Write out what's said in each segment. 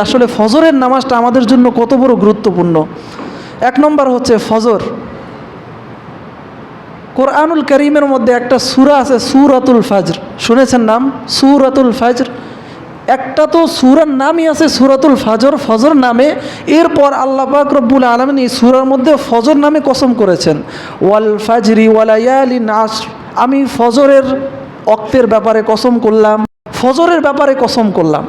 আসলে ফজরের নামাজটা আমাদের জন্য কত বড় গুরুত্বপূর্ণ। এক নম্বর হচ্ছে ফজর। কোরআনুল কারীমের মধ্যে একটা সূরা আছে সূরাতুল ফাজর, শুনেছেন নাম? সূরাতুল ফাজর। একটা তো সূরার নামই আছে সূরাতুল ফাজর, ফজর নামে। এরপর আল্লাহ পাক রব্বুল আলামিন এই সূরার মধ্যে ফজর নামে কসম করেছেন, ওয়াল ফাজরি ওয়ালায়ালিন আশর। আমি ফজরের ওয়াক্তের ব্যাপারে কসম করলাম, ফজরের ব্যাপারে কসম করলাম।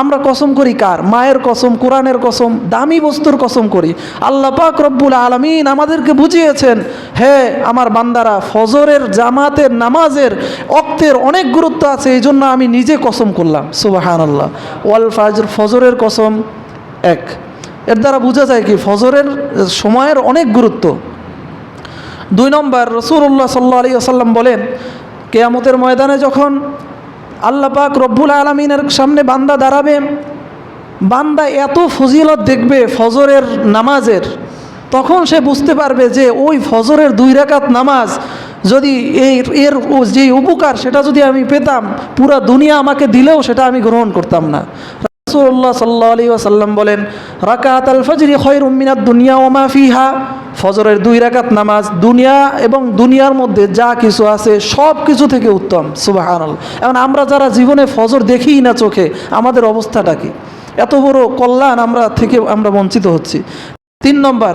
আমরা কসম করি কার? মায়ের কসম, কোরআনের কসম, দামি বস্তুর কসম করি। আল্লাহ পাক রব্বুল আলামিন আমাদেরকে বুঝিয়েছেন, হে আমার বান্দারা, ফজরের জামাতের নামাজের ওয়াক্তের অনেক গুরুত্ব আছে, এই জন্য আমি নিজে কসম করলাম। সুবহানাল্লাহ। ওয়াল ফাজর, ফজরের কসম এক। এর দ্বারা বোঝা যায় কি ফজরের সময়ের অনেক গুরুত্ব। দুই নম্বর, রাসূলুল্লাহ সাল্লাল্লাহু আলাইহি ওয়াসাল্লাম বলেন, কিয়ামতের ময়দানে যখন আল্লাহ পাক রব্বুল আলামিনের সামনে বান্দা দাঁড়াবে, বান্দা এত ফজিলত দেখবে ফজরের নামাজের, তখন সে বুঝতে পারবে যে ওই ফজরের 2 রাকাত নামাজ যদি এর যে উপকার সেটা যদি আমি পেতাম, পুরা দুনিয়া আমাকে দিলেও সেটা আমি গ্রহণ করতাম না। রাসূলুল্লাহ সাল্লাল্লাহু আলাইহি ওয়াসাল্লাম বলেন, রাকাতুল ফজরি খায়রুম মিনাদ দুনিয়া ওয়া মা ফিহা। ফজরের 2 রাকাত নামাজ দুনিয়া এবং দুনিয়ার মধ্যে যা কিছু আছে সব কিছু থেকে উত্তম। সুবহানাল্লাহ। এখন আমরা যারা জীবনে ফজর দেখিই না চোখে, আমাদের অবস্থাটা কি? এত বড় কল্যাণ আমরা বঞ্চিত হচ্ছি। 3 নম্বর,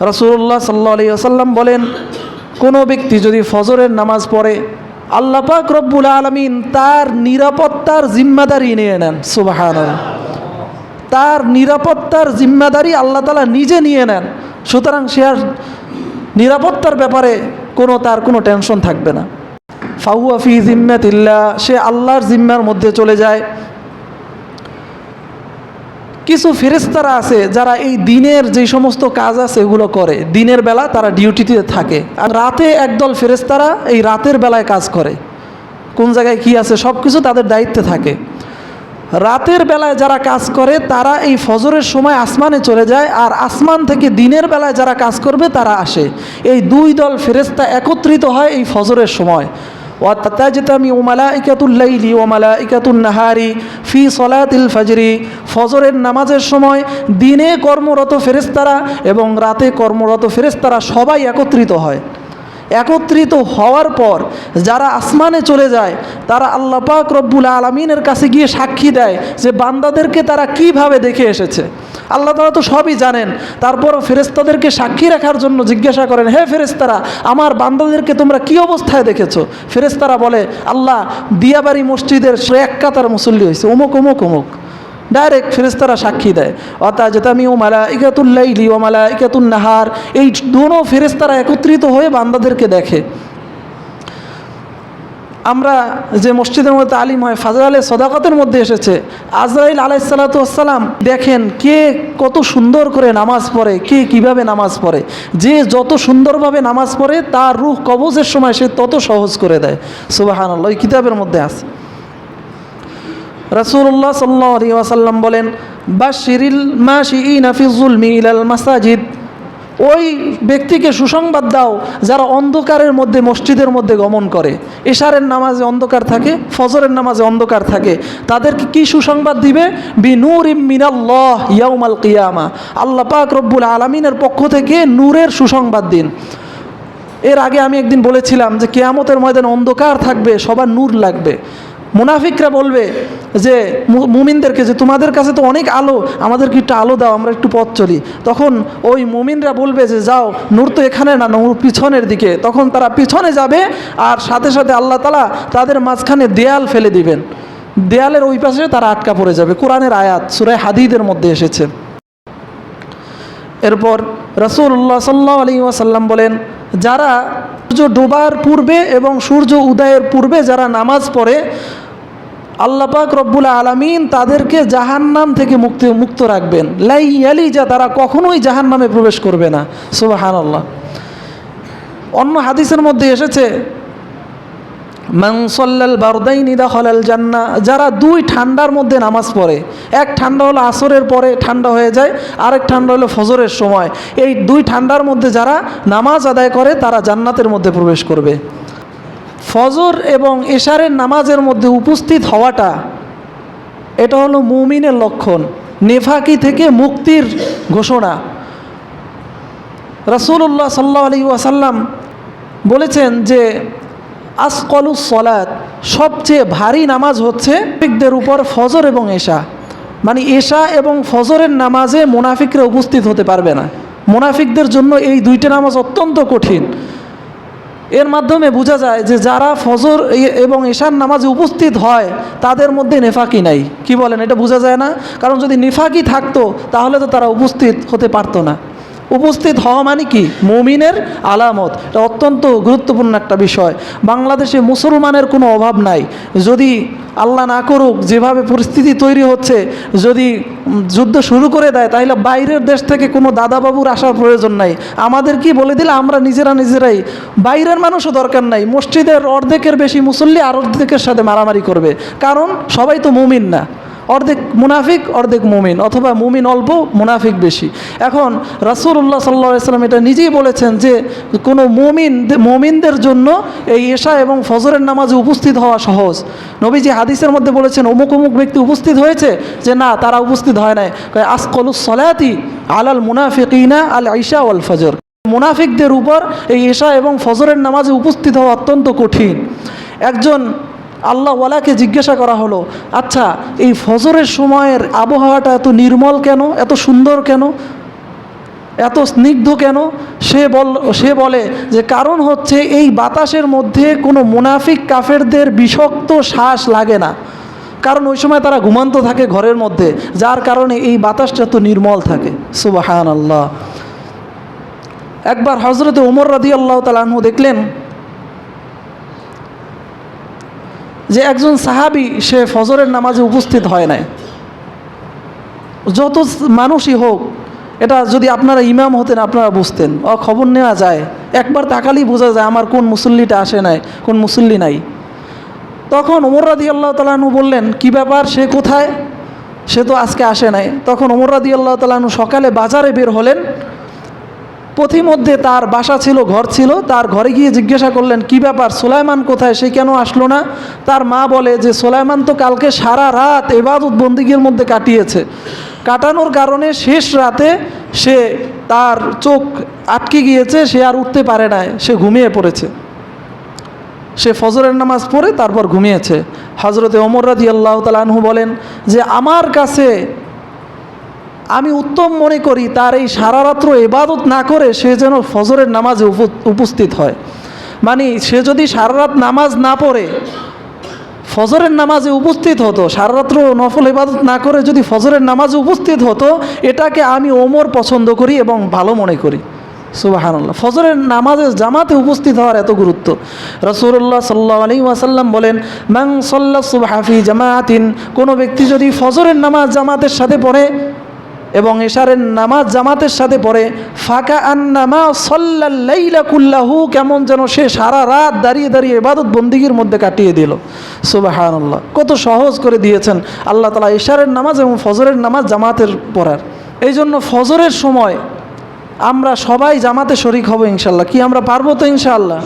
রাসূলুল্লাহ সাল্লাল্লাহু আলাইহি ওয়াসাল্লাম বলেন, কোনো ব্যক্তি যদি ফজরের নামাজ পড়ে, আল্লাহ পাক রব্বুল আলামিন তার নিরাপত্তার জিম্মাদারি নিয়ে নেন। সুবহানাল্লাহ। তার নিরাপত্তার জিম্মাদারি আল্লাহ তাআলা নিজে নিয়ে নেন। সুতরাং সে আর নিরাপত্তার ব্যাপারে তার কোনো টেনশন থাকবে না। ফাহুয়া ফি জিম্মাতিল্লাহ, সে আল্লাহর জিম্মার মধ্যে চলে যায়। কিছু ফেরেশতারা আছে যারা এই দিনের যে সমস্ত কাজ আছে এগুলো করে, দিনের বেলা তারা ডিউটিতে থাকে, আর রাতে একদল ফেরেশতারা এই রাতের বেলায় কাজ করে। কোন জায়গায় কি আছে সব কিছু তাদের দায়িত্বে থাকে। রাতের বেলায় যারা কাজ করে তারা এই ফজরের সময় আসমানে চলে যায়, আর আসমান থেকে দিনের বেলায় যারা কাজ করবে তারা আসে। এই 2 দল ফেরেশতা একত্রিত হয় এই ফজরের সময়। ওয়াতাজতামিউ মালাইকাতুল লাইলি ওয়া মালাইকাতুন নাহারি ফি সলাতিল ফজরি। ফজরের নামাজের সময় দিনে কর্মরত ফেরেশতারা এবং রাতে কর্মরত ফেরেশতারা সবাই একত্রিত হয়। একত্রিত হওয়ার পর যারা আসমানে চলে যায় তারা আল্লাহ পাক রব্বুল আলামিনের কাছে গিয়ে সাক্ষী দেয় যে বান্দাদেরকে তারা কিভাবে দেখে এসেছে। আল্লাহ তাআলা তো সবই জানেন, তারপরও ফেরেশতাদেরকে সাক্ষী রাখার জন্য জিজ্ঞাসা করেন, হে ফেরেশতারা, আমার বান্দাদেরকে তোমরা কি অবস্থায় দেখেছো? ফেরেশতারা বলে, আল্লাহ দিয়াবাড়ি মসজিদের 1 কাতার মুসল্লি হয়েছে, অমুক অমুক অমুক। ডাইরেক্ট ফেরেশতারা সাক্ষী দেয়। ওয়াতাজতামিউ মালাইকাতুল লাইলি ওয়া মালাইকাতুন নাহার, এই দুটো ফেরেশতারা একত্রিত হয়ে বান্দাদেরকে দেখে। আমরা যে মসজিদের মধ্যে তালিম হয় ফাজালে সদাকতের মধ্যে এসেছে, আজরাইল আলাইহিস সালাতু ওয়াস সালাম দেখেন কে কত সুন্দর করে নামাজ পড়ে, কে কিভাবে নামাজ পড়ে। যে যত সুন্দরভাবে নামাজ পড়ে তার রূহ কবজের সময় সে তত সহজ করে দেয়। সুবহানাল্লাহ। এই কিতাবের মধ্যে আছে। রাসূলুল্লাহ সাল্লাল্লাহু আলাইহি ওয়াসাল্লাম বলেন, বাশশিরিল মাশিইনা ফি যুলমি ইলাল মাসাজিদ। ওই ব্যক্তিকে সুসংবাদ দাও যারা অন্ধকারের মধ্যে মসজিদের মধ্যে গমন করে। ইশারের নামাজে অন্ধকার থাকে, ফজরের নামাজে অন্ধকার থাকে, তাদেরকে কি সুসংবাদ দিবে? বিনূরিম মিনাল্লাহ ইয়াউমাল কিয়ামা। আল্লাহ পাক রব্বুল আলামিনের পক্ষ থেকে নূরের সুসংবাদ দিন। এর আগে আমি একদিন বলেছিলাম যে কিয়ামতের ময়দানে অন্ধকার থাকবে, সবার নূর লাগবে। মুনাফিকরা বলবে যে মুমিনদেরকে, যে তোমাদের কাছে তো অনেক আলো, আমাদেরকে একটু আলো দাও, আমরা একটু পথ চলি। তখন ওই মুমিনরা বলবে যে যাও, নূর তো এখানে না, নূর পিছনের দিকে। তখন তারা পিছনে যাবে, আর সাথে সাথে আল্লাহ তাআলা তাদের মাঝখানে দেয়াল ফেলে দিবেন। দেয়ালের ওই পাশে তারা আটকা পড়ে যাবে। কোরআনের আয়াত সূরা হাদীদের মধ্যে এসেছে। এরপর রাসূলুল্লাহ সাল্লাল্লাহু আলাইহি ওয়াসাল্লাম বলেন, যারা সূর্য ডোবার পূর্বে এবং সূর্য উদয়ের পূর্বে যারা নামাজ পড়ে, আল্লাহ পাক রব্বুল আলামিন তাদেরকে জাহান্নাম থেকে মুক্ত রাখবেন। লা ইয়ালিজা, তারা কখনোই জাহান্নামে প্রবেশ করবে না। সুবহানাল্লাহ। অন্য হাদিসের মধ্যে এসেছে, মান সাল্লাল বারদাইনি দাখালাল জান্নাহ। যারা 2 ঠান্ডার মধ্যে নামাজ পড়ে, এক ঠান্ডা হলো আসরের পরে ঠান্ডা হয়ে যায়, আরেক ঠান্ডা হলো ফজরের সময়, এই 2 ঠান্ডার মধ্যে যারা নামাজ আদায় করে তারা জান্নাতের মধ্যে প্রবেশ করবে। ফজর এবং ইশারের নামাজের মধ্যে উপস্থিত হওয়াটা এটা হলো মুমিনের লক্ষণ। নেফাকি থেকে মুক্তির ঘোষণা। রাসূলুল্লাহ সাল্লাল্লাহু আলাইহি ওয়াসাল্লাম বলেছেন যে আসকালুস সলাত, সবচেয়ে ভারী নামাজ হচ্ছে মুনাফিকদের উপর ফজর এবং এশা। মানে এশা এবং ফজরের নামাজে মুনাফিকরা উপস্থিত হতে পারবে না। মুনাফিকদের জন্য এই দুইটা নামাজ অত্যন্ত কঠিন। এর মাধ্যমে বোঝা যায় যে যারা ফজর এবং এশার নামাজে উপস্থিত হয় তাদের মধ্যে নেফাকি নাই। কি বলেন, এটা বোঝা যায় না? কারণ যদি নেফাকি থাকতো তাহলে তো তারা উপস্থিত হতে পারতো না। উপস্থিত হওয়া মানে কি? মুমিনের আলামত। এটা অত্যন্ত গুরুত্বপূর্ণ একটা বিষয়। বাংলাদেশে মুসলমানের কোনো অভাব নাই। যদি আল্লাহ না করুক যেভাবে পরিস্থিতি তৈরি হচ্ছে, যদি যুদ্ধ শুরু করে দেয় তাহলে বাইরের দেশ থেকে কোনো দাদাবাবুর আসার প্রয়োজন নাই। আমাদের কি বলে দিলে আমরা নিজেরাই, বাইরের মানুষও দরকার নাই। মসজিদের অর্ধেকের বেশি মুসল্লি আর অর্ধেকের সাথে মারামারি করবে, কারণ সবাই তো মুমিন না। অর্ধেক মুনাফিক অর্ধেক মুমিন, অথবা মুমিন অল্প মুনাফিক বেশি। এখন রাসূলুল্লাহ সাল্লাল্লাহু আলাইহি ওয়াসাল্লাম এটা নিজেই বলেছেন যে কোনো মুমিনদের জন্য এই এশা এবং ফজরের নামাজে উপস্থিত হওয়া সহজ। নবীজি হাদিসের মধ্যে বলেছেন অমুক ব্যক্তি উপস্থিত হয়েছে, যে না, তারা উপস্থিত হয় নাই। আসকালুস সলাতি আলাল মুনাফিকিনা আল ইশা ওয়াল ফজর। মুনাফিকদের উপর এই এশা এবং ফজরের নামাজে উপস্থিত হওয়া অত্যন্ত কঠিন। একজন আল্লাহওয়ালাকে জিজ্ঞাসা করা হলো, আচ্ছা এই ফজরের সময়ের আবহাওয়াটা এত নির্মল কেন, এত সুন্দর কেন, এত স্নিগ্ধ কেন? সে বলে যে কারণ হচ্ছে এই বাতাসের মধ্যে কোনো মুনাফিক কাফেরদের বিষাক্ত শ্বাস লাগে না, কারণ ওই সময় তারা ঘুমান্ত থাকে ঘরের মধ্যে, যার কারণে এই বাতাসটা এত নির্মল থাকে। সুবহানাল্লাহ। একবার হযরতে ওমর রাদিয়াল্লাহু তাআলা আনহু দেখলেন যে একজন সাহাবী সে ফজরের নামাজে উপস্থিত হয় নাই। যত মানুষই হোক, এটা যদি আপনারা ইমাম হতেন আপনারা বুঝতেন, খবর নেওয়া যায়, একবার তাকালেই বোঝা যায় আমার কোন মুসল্লিটা আসে নাই, কোন মুসল্লি নাই। তখন ওমর রাদিয়াল্লাহু তাআলা আনহু বললেন, কি ব্যাপার, সে কোথায়, সে তো আজকে আসে নাই। তখন ওমর রাদিয়াল্লাহু তাআলা আনহু সকালে বাজারে বের হলেন। পথিমধ্যে তার বাসা ছিল, ঘর ছিল, তার ঘরে গিয়ে জিজ্ঞাসা করলেন, কি ব্যাপার, সুলাইমান কোথায়, সে কেন আসলো না? তার মা বলে যে সুলাইমান তো কালকে সারা রাত ইবাদত বন্দিগির মধ্যে কাটানোর কারণে শেষ রাতে তার চোখ আটকে গিয়েছে, সে আর উঠতে পারে না, সে ঘুমিয়ে পড়েছে। সে ফজরের নামাজ পড়ে তারপর ঘুমিয়েছে। হযরতে ওমর রাদিয়াল্লাহু তাআলা আনহু বলেন যে আমার কাছে আমি উত্তম মনে করি তার এই সারা রাত্র ইবাদত না করে সে যেন ফজরের নামাজে উপস্থিত হয়। মানে সে যদি সারা রাত নামাজ না পড়ে ফজরের নামাজে উপস্থিত হতো, সারা রাত্র নফল ইবাদত না করে যদি ফজরের নামাজে উপস্থিত হতো, এটাকে আমি ওমর পছন্দ করি এবং ভালো মনে করি। সুবহানাল্লাহ। ফজরের নামাজে জামাতে উপস্থিত হওয়ার এত গুরুত্ব। রাসূলুল্লাহ সাল্লাল্লাহু আলাইহি ওয়াসাল্লাম বলেন, মান সাল্লা সুবহা ফি জামাতিন, কোনো ব্যক্তি যদি ফজরের নামাজ জামাতের সাথে পড়ে এবং এশারের নামাজ জামাতের সাথে পড়ে, ফাকা আন্নামা সাল্লাল লাইলা কুল্লাহু, কেমন যেন সে সারা রাত দাঁড়িয়ে ইবাদত বন্দিগির মধ্যে কাটিয়ে দিল। সুবহানাল্লাহ। কত সহজ করে দিয়েছেন আল্লাহ তাআলা এশারের নামাজ এবং ফজরের নামাজ জামাতের পড়ার। এই জন্য ফজরের সময় আমরা সবাই জামাতে শরীক হব ইনশাআল্লাহ। কি আমরা পারবো তো ইনশাআল্লাহ?